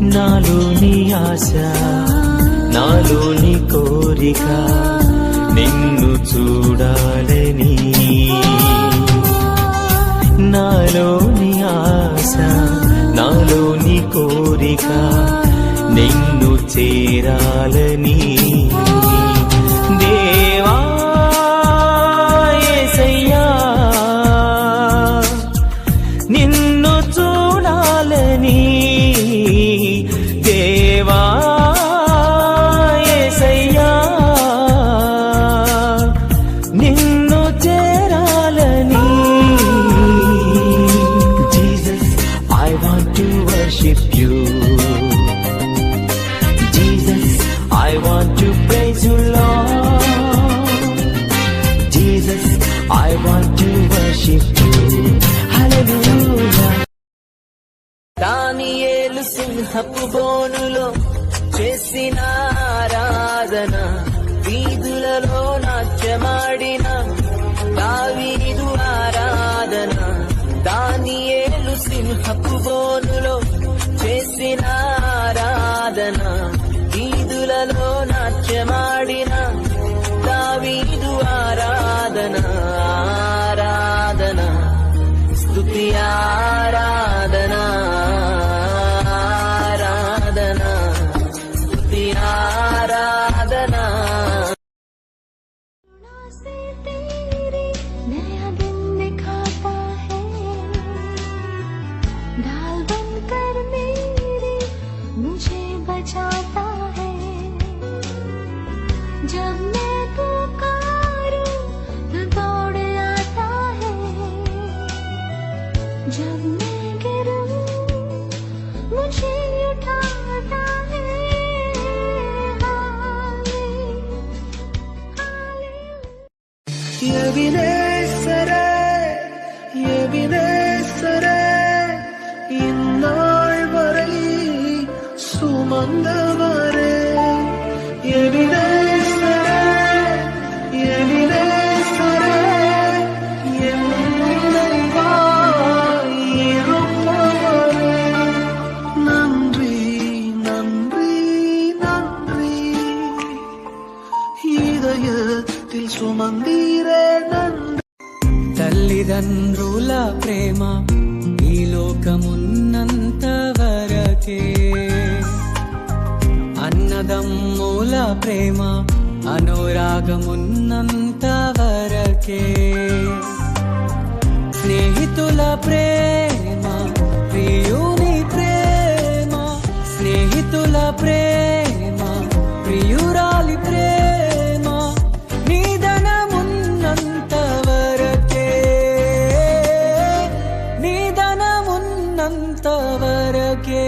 నాలోని ఆశ నాలోని కోరిక నిన్ను చూడాలని నాలోని ఆశ నాలోని కోరిక నిన్ను చేరాలని దేవా యేసయ్యా నిన్ను చూడాలని దేవా యేసయ్యా నిన్ను చేరాలని Jesus I want to worship you Jesus I want to praise you Lord Jesus I want to worship you hallelujah దానియేలు సింహపు బోనులో చేసిన ఆరాధన వీధులలో నాట్యమాడిన దావీదు ఆరాధన దానియేలు సింహపు బోనులో చేసిన ఆరాధన వీధులలో నాట్యమాడిన దావీదు ఆరాధన ఆరాధన స్తుతి ఆరాధన ఆరాధన స్తుతి ఆరాధన नया दिन दिखाता है ढाल बनकर मेरे मुझे बचाता है जब मैं पुकारूं तो दौड़ आता है जब मैं गिरूं मुझे उठाता है எபினேசரே இந்நாள் வரை சுமந்தவரே எபினேசரே எபினேசரே என் நினைவாய் இருப்பவரே நன்றி நன்றி நன்றி இதயத்தில் சுமந்தீரே நன்றி తల్లిదండ్రుల ప్రేమ ఈ లోకమున్నంత వరకే అన్నదమ్ముల ప్రేమ అనురాగమున్నంత వరకే స్నేహితుల ప్రేమ ప్రియుని ప్రేమ స్నేహితుల ప్రేమ ప్రియురాలి ప్రేమ నిధనమున్నంత వరకే నిధనమున్నంత వరకే